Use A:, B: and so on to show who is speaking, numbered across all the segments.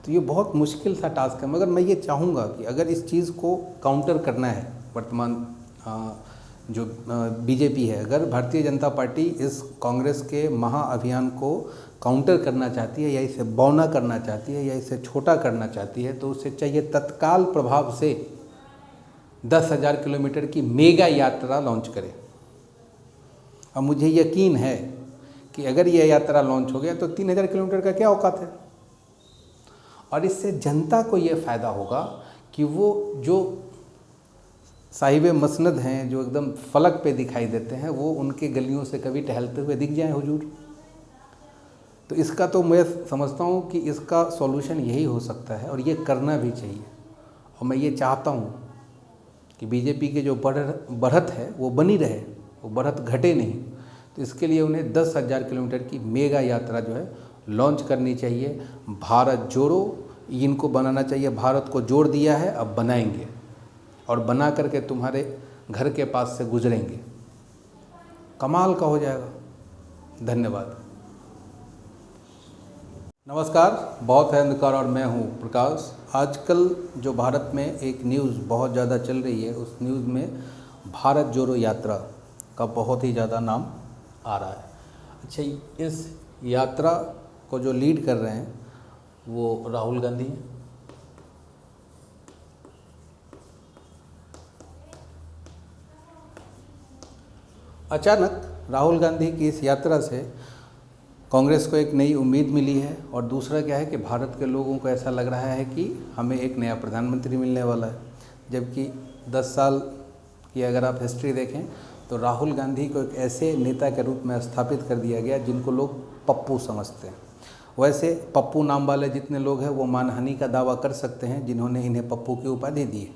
A: तो ये बहुत मुश्किल सा टास्क है, मगर मैं ये चाहूँगा कि अगर इस चीज़ को काउंटर करना है, वर्तमान जो बीजेपी है, अगर भारतीय जनता पार्टी इस कांग्रेस के महाअभियान को काउंटर करना चाहती है या इसे बौना करना चाहती है या इसे छोटा करना चाहती है, तो उसे चाहिए तत्काल प्रभाव से 10,000 किलोमीटर की मेगा यात्रा लॉन्च करे। अब मुझे यकीन है कि अगर यह यात्रा लॉन्च हो गया तो 3,000 किलोमीटर का क्या औकात है। और इससे जनता को ये फ़ायदा होगा कि वो जो साहिब मसनद हैं, जो एकदम फलक पे दिखाई देते हैं, वो उनके गलियों से कभी टहलते हुए दिख जाएं हुजूर। तो इसका तो मैं समझता हूँ कि इसका सॉल्यूशन यही हो सकता है और ये करना भी चाहिए। और मैं ये चाहता हूँ कि बीजेपी के जो बढ़त है वो बनी रहे, वो बढ़त घटे नहीं। तो इसके लिए उन्हें 10,000 किलोमीटर की मेगा यात्रा जो है लॉन्च करनी चाहिए। भारत जोड़ो इनको बनाना चाहिए। भारत को जोड़ दिया है, अब बनाएंगे और बना करके तुम्हारे घर के पास से गुजरेंगे। कमाल का हो जाएगा। धन्यवाद। नमस्कार, बहुत है अंधकार और मैं हूँ प्रकाश। आजकल जो भारत में एक न्यूज़ बहुत ज़्यादा चल रही है, उस न्यूज़ में भारत जोड़ो यात्रा का बहुत ही ज़्यादा नाम आ रहा है। अच्छा, इस यात्रा को जो लीड कर रहे हैं वो राहुल गांधी हैं। अचानक राहुल गांधी की इस यात्रा से कांग्रेस को एक नई उम्मीद मिली है और दूसरा क्या है कि भारत के लोगों को ऐसा लग रहा है कि हमें एक नया प्रधानमंत्री मिलने वाला है। जबकि 10 साल की अगर आप हिस्ट्री देखें तो राहुल गांधी को एक ऐसे नेता के रूप में स्थापित कर दिया गया जिनको लोग पप्पू समझते हैं। वैसे पप्पू नाम वाले जितने लोग हैं वो मानहानि का दावा कर सकते हैं जिन्होंने इन्हें पप्पू की उपाधि दी है,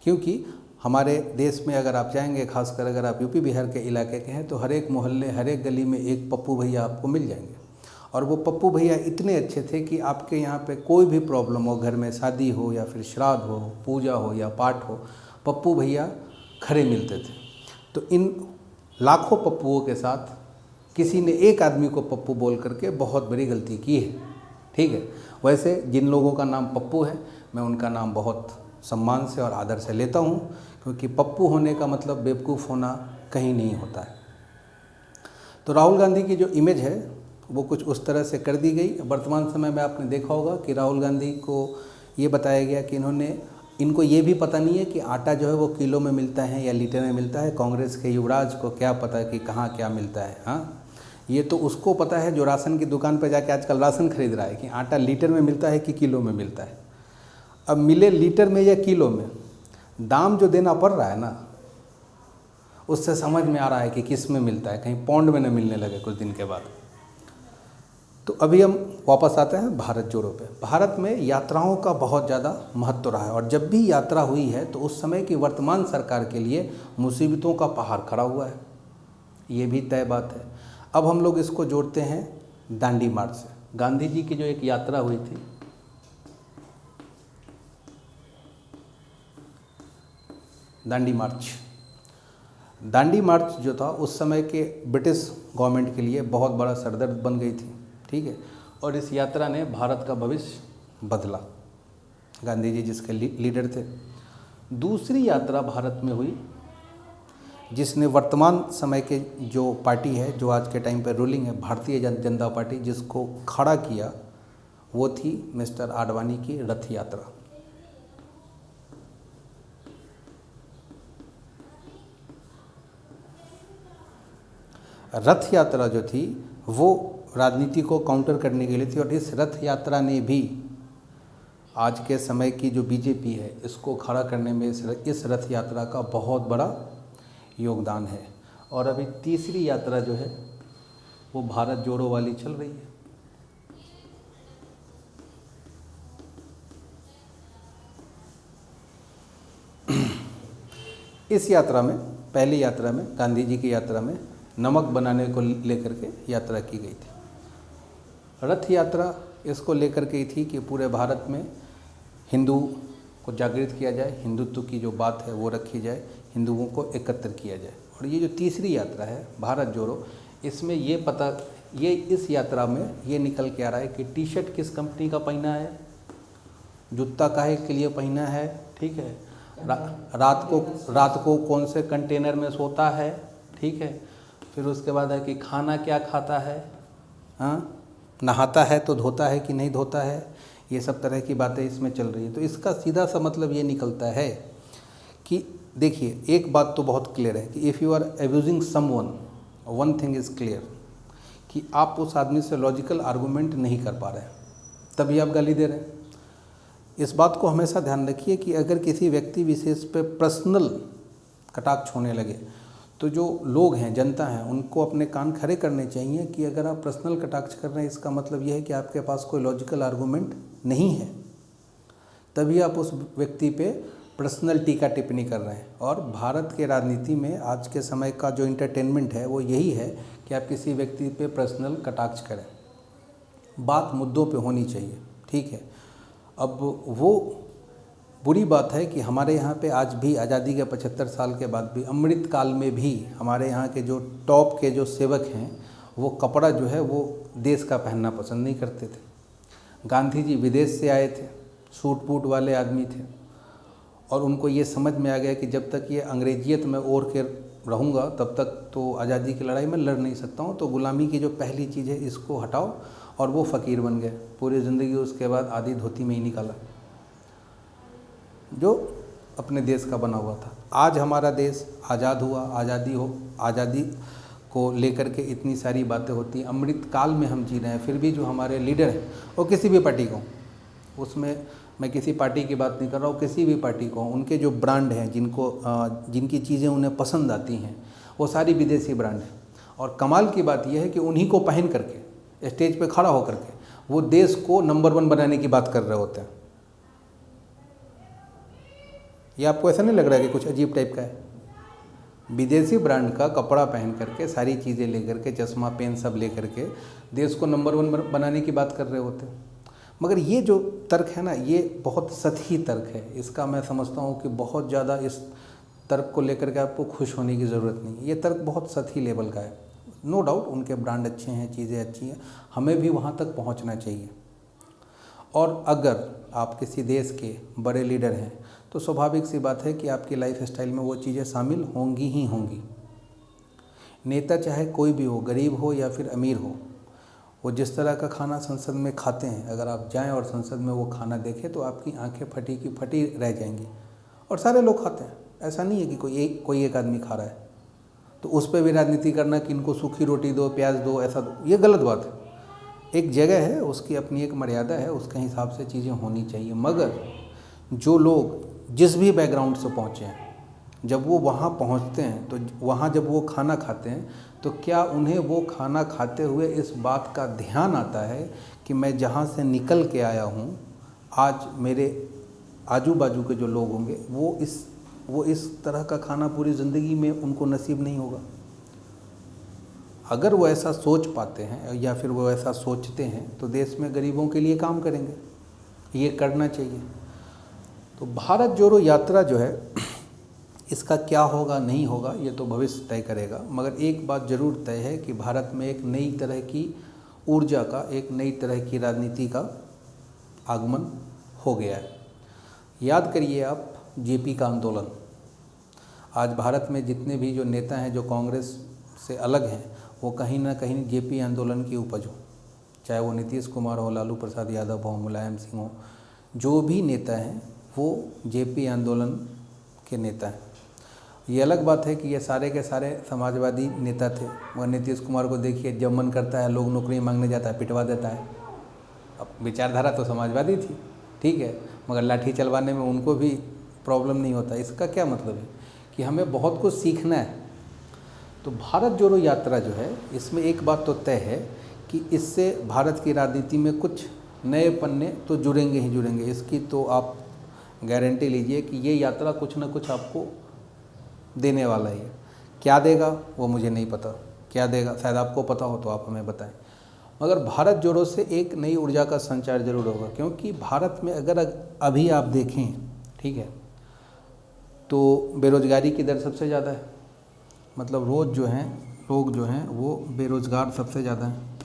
A: क्योंकि हमारे देश में अगर आप जाएंगे, खासकर अगर आप यूपी बिहार के इलाके के हैं, तो हर एक मोहल्ले, हर एक गली में एक पप्पू भैया आपको मिल जाएंगे। और वो पप्पू भैया इतने अच्छे थे कि आपके यहाँ पे कोई भी प्रॉब्लम हो, घर में शादी हो या फिर श्राद्ध हो, पूजा हो या पाठ हो, पप्पू भैया खड़े मिलते थे। तो इन लाखों पप्पुओं के साथ किसी ने एक आदमी को पप्पू बोल करके बहुत बड़ी गलती की है। ठीक है, वैसे जिन लोगों का नाम पप्पू है मैं उनका नाम बहुत सम्मान से और आदर से लेता हूँ, क्योंकि पप्पू होने का मतलब बेवकूफ़ होना कहीं नहीं होता है। तो राहुल गांधी की जो इमेज है वो कुछ उस तरह से कर दी गई। वर्तमान समय में आपने देखा होगा कि राहुल गांधी को ये बताया गया कि इनको ये भी पता नहीं है कि आटा जो है वो किलो में मिलता है या लीटर में मिलता है। कांग्रेस के युवराज को क्या पता है कि कहाँ क्या मिलता है। हाँ, ये तो उसको पता है जो राशन की दुकान पर जाके आजकल राशन खरीद रहा है कि आटा लीटर में मिलता है कि किलो में मिलता है। अब मिले लीटर में या किलो में, दाम जो देना पड़ रहा है ना, उससे समझ में आ रहा है कि किस में मिलता है, कहीं पौंड में न मिलने लगे कुछ दिन के बाद। तो अभी हम वापस आते हैं भारत जोड़ो पे। भारत में यात्राओं का बहुत ज़्यादा महत्व रहा है और जब भी यात्रा हुई है तो उस समय की वर्तमान सरकार के लिए मुसीबतों का पहाड़ खड़ा हुआ है, ये भी तय बात है। अब हम लोग इसको जोड़ते हैं दांडी मार्च से। गांधी जी की जो एक यात्रा हुई थी, दांडी मार्च जो था उस समय के ब्रिटिश गवर्नमेंट के लिए बहुत बड़ा सरदर्द बन गई थी। ठीक है, और इस यात्रा ने भारत का भविष्य बदला। गांधी जी जिसके लीडर थे। दूसरी यात्रा भारत में हुई जिसने वर्तमान समय के जो पार्टी है, जो आज के टाइम पर रूलिंग है, भारतीय जनता पार्टी, जिसको खड़ा किया, वो थी मिस्टर आडवाणी की रथ यात्रा। रथ यात्रा जो थी वो राजनीति को काउंटर करने के लिए थी और इस रथ यात्रा ने भी आज के समय की जो बीजेपी है इसको खड़ा करने में इस रथ यात्रा का बहुत बड़ा योगदान है। और अभी तीसरी यात्रा जो है वो भारत जोड़ो वाली चल रही है। इस यात्रा में, पहली यात्रा में, गांधी जी की यात्रा में नमक बनाने को लेकर के यात्रा की गई थी। रथ यात्रा इसको लेकर के थी कि पूरे भारत में हिंदू को जागृत किया जाए, हिंदुत्व की जो बात है वो रखी जाए, हिंदुओं को एकत्र किया जाए। और ये जो तीसरी यात्रा है भारत जोड़ो, इसमें ये इस यात्रा में ये निकल के आ रहा है कि टी शर्ट किस कंपनी का पहना है, जूता काहे के लिए पहना है, ठीक है, रात को कौन से कंटेनर में सोता है, ठीक है, फिर उसके बाद है कि खाना क्या खाता है, हाँ, नहाता है तो धोता है कि नहीं धोता है, ये सब तरह की बातें इसमें चल रही है। तो इसका सीधा सा मतलब ये निकलता है कि देखिए, एक बात तो बहुत क्लियर है कि if you are abusing someone, one thing is clear कि आप उस आदमी से लॉजिकल आर्गूमेंट नहीं कर पा रहे हैं, तभी आप गाली दे रहे हैं। इस बात को हमेशा ध्यान रखिए कि अगर किसी व्यक्ति विशेष पे पर्सनल कटाक्ष होने लगे तो जो लोग हैं, जनता हैं, उनको अपने कान खड़े करने चाहिए कि अगर आप पर्सनल कटाक्ष कर रहे हैं इसका मतलब यह है कि आपके पास कोई लॉजिकल आर्गूमेंट नहीं है, तभी आप उस व्यक्ति पे पर्सनल टीका टिप्पणी कर रहे हैं। और भारत के राजनीति में आज के समय का जो इंटरटेनमेंट है वो यही है कि आप किसी व्यक्ति पे पर्सनल कटाक्ष करें। बात मुद्दों पे होनी चाहिए, ठीक है। अब वो बुरी बात है कि हमारे यहाँ पे आज भी आज़ादी के 75 साल के बाद भी, अमृत काल में भी हमारे यहाँ के जो टॉप के जो सेवक हैं वो कपड़ा जो है वो देश का पहनना पसंद नहीं करते थे। गांधी जी विदेश से आए थे, सूट बूट वाले आदमी थे, और उनको ये समझ में आ गया कि जब तक ये अंग्रेजियत में ओढ़ के रहूँगा तब तक तो आज़ादी की लड़ाई में लड़ नहीं सकता हूँ, तो गुलामी की जो पहली चीज़ है इसको हटाओ, और वो फ़कीर बन गए। पूरी ज़िंदगी उसके बाद आधी धोती में ही निकाला, जो अपने देश का बना हुआ था। आज हमारा देश आज़ाद हुआ, आज़ादी को लेकर के इतनी सारी बातें होती हैं, अमृत काल में हम जी रहे हैं, फिर भी जो हमारे लीडर हैं वो किसी भी पार्टी को, उसमें मैं किसी पार्टी की बात नहीं कर रहा हूँ, किसी भी पार्टी को, उनके जो ब्रांड हैं, जिनकी चीज़ें उन्हें पसंद आती हैं, वो सारी विदेशी ब्रांड हैं। और कमाल की बात यह है कि उन्हीं को पहन करके स्टेज पे खड़ा होकर के वो देश को नंबर 1 बनाने की बात कर रहे होते हैं। ये आपको ऐसा नहीं लग रहा है कि कुछ अजीब टाइप का है? विदेशी ब्रांड का कपड़ा पहन करके, सारी चीज़ें लेकर के, चश्मा पेन सब लेकर के देश को नंबर 1 बनाने की बात कर रहे होते हैं। मगर ये जो तर्क है ना, ये बहुत सतही तर्क है। इसका मैं समझता हूँ कि बहुत ज़्यादा इस तर्क को लेकर के आपको खुश होने की ज़रूरत नहीं है। ये तर्क बहुत सतही लेवल का है। नो डाउट उनके ब्रांड अच्छे हैं, चीज़ें अच्छी हैं, हमें भी वहाँ तक पहुँचना चाहिए। और अगर आप किसी देश के बड़े लीडर हैं तो स्वाभाविक सी बात है कि आपकी लाइफ स्टाइल में वो चीज़ें शामिल होंगी ही होंगी। नेता चाहे कोई भी हो, गरीब हो या फिर अमीर हो, वो जिस तरह का खाना संसद में खाते हैं, अगर आप जाएं और संसद में वो खाना देखें तो आपकी आंखें फटी की फटी रह जाएंगी। और सारे लोग खाते हैं, ऐसा नहीं है कि कोई एक आदमी खा रहा है तो उस पर भी राजनीति करना कि इनको सूखी रोटी दो, प्याज दो, ऐसा दो, ये गलत बात है। एक जगह है, उसकी अपनी एक मर्यादा है, उसके हिसाब से चीज़ें होनी चाहिए। मगर जो लोग जिस भी बैकग्राउंड से पहुँचे हैं, जब वो वहाँ पहुँचते हैं तो वहाँ जब वो खाना खाते हैं तो क्या उन्हें वो खाना खाते हुए इस बात का ध्यान आता है कि मैं जहाँ से निकल के आया हूँ, आज मेरे आजू बाजू के जो लोग होंगे वो इस तरह का खाना पूरी ज़िंदगी में उनको नसीब नहीं होगा। अगर वो ऐसा सोच पाते हैं या फिर वो ऐसा सोचते हैं तो देश में गरीबों के लिए काम करेंगे, ये करना चाहिए। तो भारत जोड़ो यात्रा जो है, इसका क्या होगा नहीं होगा ये तो भविष्य तय करेगा। मगर एक बात ज़रूर तय है कि भारत में एक नई तरह की ऊर्जा का, एक नई तरह की राजनीति का आगमन हो गया है। याद करिए आप जेपी का आंदोलन। आज भारत में जितने भी जो नेता हैं जो कांग्रेस से अलग हैं, वो कहीं ना कहीं जेपी आंदोलन की उपज हो, चाहे वो नीतीश कुमार हो, लालू प्रसाद यादव हो, मुलायम सिंह हो, जो भी नेता हैं वो जेपी आंदोलन के नेता हैं। ये अलग बात है कि ये सारे के सारे समाजवादी नेता थे, मगर नीतीश कुमार को देखिए, जब मन करता है लोग नौकरी मांगने जाता है, पिटवा देता है। अब विचारधारा तो समाजवादी थी, ठीक है, मगर लाठी चलवाने में उनको भी प्रॉब्लम नहीं होता। इसका क्या मतलब है कि हमें बहुत कुछ सीखना है। तो भारत जोड़ो यात्रा जो है, इसमें एक बात तो तय है कि इससे भारत की राजनीति में कुछ नए पन्ने तो जुड़ेंगे ही जुड़ेंगे। इसकी तो आप गारंटी लीजिए कि ये यात्रा कुछ ना कुछ आपको देने वाला है। क्या देगा वो मुझे नहीं पता, क्या देगा शायद आपको पता हो तो आप हमें बताएं। मगर भारत जोड़ो से एक नई ऊर्जा का संचार जरूर होगा, क्योंकि भारत में अगर अभी आप देखें, ठीक है, तो बेरोज़गारी की दर सबसे ज़्यादा है। मतलब लोग जो हैं वो बेरोज़गार सबसे ज़्यादा हैं।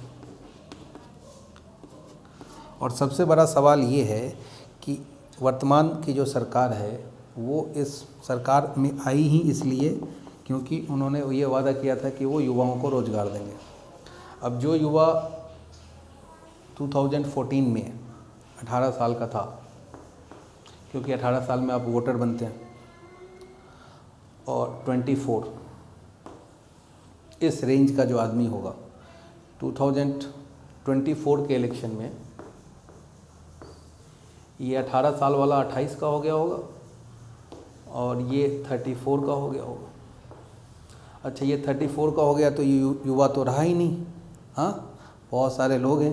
A: और सबसे बड़ा सवाल ये है कि वर्तमान की जो सरकार है वो इस सरकार में आई ही इसलिए क्योंकि उन्होंने ये वादा किया था कि वो युवाओं को रोज़गार देंगे। अब जो युवा 2014 में 18 साल का था, क्योंकि 18 साल में आप वोटर बनते हैं, और 24 इस रेंज का जो आदमी होगा 2024 के इलेक्शन में, ये 18 साल वाला 28 का हो गया होगा और ये 34 का हो गया होगा। अच्छा, ये 34 का हो गया तो ये युवा तो रहा ही नहीं। हाँ, बहुत सारे लोग हैं,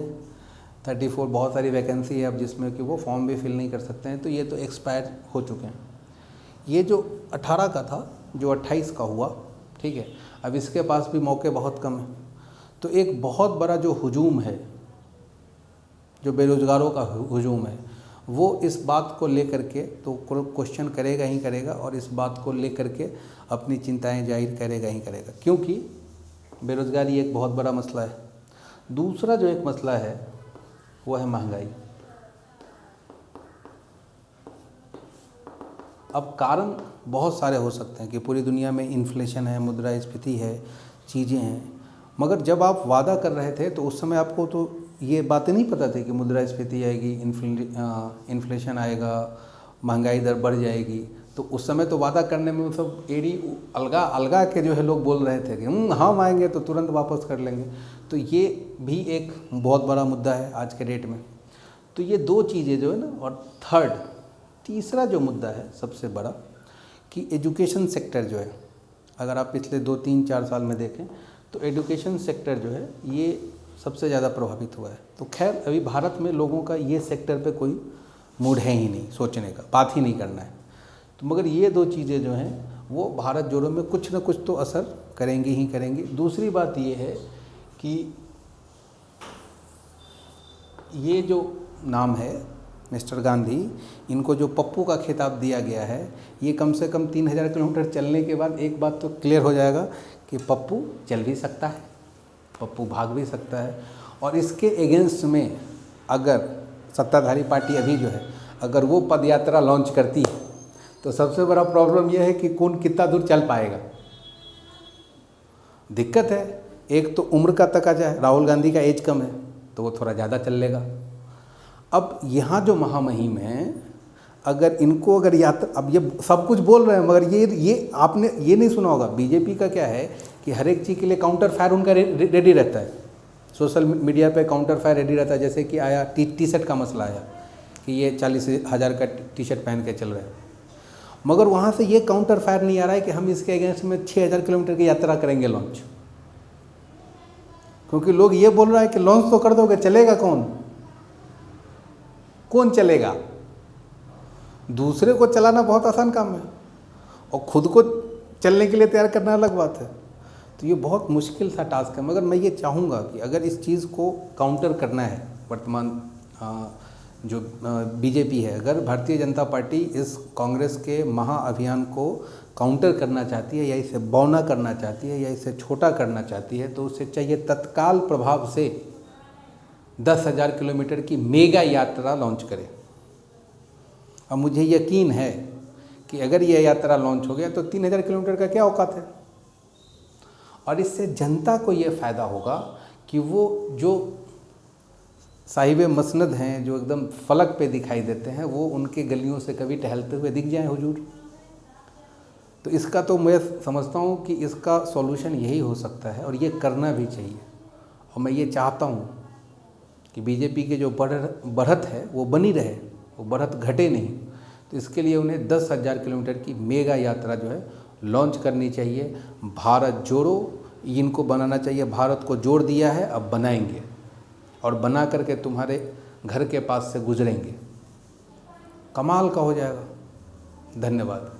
A: 34 बहुत सारी वैकेंसी है अब जिसमें कि वो फॉर्म भी फिल नहीं कर सकते हैं, तो ये तो एक्सपायर हो चुके हैं। ये जो 18 का था जो 28 का हुआ, ठीक है, अब इसके पास भी मौके बहुत कम हैं। तो एक बहुत बड़ा जो हुजूम है, जो बेरोज़गारों का हुजूम है, वो इस बात को लेकर के तो क्वेश्चन करेगा ही करेगा और इस बात को लेकर के अपनी चिंताएं जाहिर करेगा ही करेगा, क्योंकि बेरोज़गारी एक बहुत बड़ा मसला है। दूसरा जो एक मसला है वो है महंगाई। अब कारण बहुत सारे हो सकते हैं कि पूरी दुनिया में इन्फ्लेशन है, मुद्रास्फीति है, चीज़ें हैं, मगर जब आप वादा कर रहे थे तो उस समय आपको तो ये बातें नहीं पता थी कि मुद्रास्फीति आएगी, इन्फ्लेशन आएगा, महंगाई दर बढ़ जाएगी। तो उस समय तो वादा करने में सब एड़ी अलगा के जो है लोग बोल रहे थे कि हम आएंगे तो तुरंत वापस कर लेंगे। तो ये भी एक बहुत बड़ा मुद्दा है आज के डेट में। तो ये दो चीज़ें जो है ना, और तीसरा जो मुद्दा है सबसे बड़ा कि एजुकेशन सेक्टर जो है, अगर आप पिछले 2-3-4 साल में देखें तो एजुकेशन सेक्टर जो है ये सबसे ज़्यादा प्रभावित हुआ है। तो खैर अभी भारत में लोगों का ये सेक्टर पे कोई मूड है ही नहीं, सोचने का, बात ही नहीं करना है। तो मगर ये दो चीज़ें जो हैं वो भारत जोड़ो में कुछ ना कुछ तो असर करेंगी ही करेंगी। दूसरी बात ये है कि ये जो नाम है मिस्टर गांधी, इनको जो पप्पू का खिताब दिया गया है, ये कम से कम 3000 किलोमीटर चलने के बाद एक बात तो क्लियर हो जाएगा कि पप्पू चल भी सकता है, पप्पू भाग भी सकता है। और इसके एगेंस्ट में अगर सत्ताधारी पार्टी अभी जो है अगर वो पदयात्रा लॉन्च करती है तो सबसे बड़ा प्रॉब्लम यह है कि कौन कितना दूर चल पाएगा। दिक्कत है, एक तो उम्र का तकाजा है, राहुल गांधी का एज कम है तो वो थोड़ा ज़्यादा चल लेगा। अब यहाँ जो महामहिम हैं, अगर इनको अगर यात्रा, अब ये सब कुछ बोल रहे हैं मगर ये आपने ये नहीं सुना होगा, बीजेपी का क्या है कि हर एक चीज़ के लिए काउंटर फायर उनका रेडी रहता है। सोशल मीडिया पे काउंटर फायर रेडी रहता है। जैसे कि आया टी शर्ट का मसला आया कि ये 40,000 का टी शर्ट पहन के चल रहे हैं, मगर वहाँ से ये काउंटर फायर नहीं आ रहा है कि हम इसके अगेंस्ट में 6000 किलोमीटर की यात्रा करेंगे लॉन्च, क्योंकि लोग ये बोल रहा है कि लॉन्च तो कर दोगे, चलेगा कौन चलेगा? दूसरे को चलाना बहुत आसान काम है और खुद को चलने के लिए तैयार करना अलग बात है। तो ये बहुत मुश्किल सा टास्क है। मगर मैं ये चाहूँगा कि अगर इस चीज़ को काउंटर करना है, वर्तमान जो बीजेपी है, अगर भारतीय जनता पार्टी इस कांग्रेस के महाअभियान को काउंटर करना चाहती है या इसे बौना करना चाहती है या इसे छोटा करना चाहती है, तो उसे चाहिए तत्काल प्रभाव से 10,000 किलोमीटर की मेगा यात्रा लॉन्च करे। अब मुझे यकीन है कि अगर यह यात्रा लॉन्च हो गया तो 3000 किलोमीटर का क्या औकात है। और इससे जनता को ये फ़ायदा होगा कि वो जो साहिबे मसनद हैं, जो एकदम फलक पे दिखाई देते हैं, वो उनके गलियों से कभी टहलते हुए दिख जाएं हुजूर। तो इसका तो मैं समझता हूँ कि इसका सॉल्यूशन यही हो सकता है और ये करना भी चाहिए। और मैं ये चाहता हूँ कि बीजेपी के जो बढ़त है वो बनी रहे, वो बढ़त घटे नहीं। तो इसके लिए उन्हें 10,000 किलोमीटर की मेगा यात्रा जो है लॉन्च करनी चाहिए। भारत जोड़ो इनको बनाना चाहिए। भारत को जोड़ दिया है, अब बनाएंगे और बना करके तुम्हारे घर के पास से गुजरेंगे। कमाल का हो जाएगा। धन्यवाद।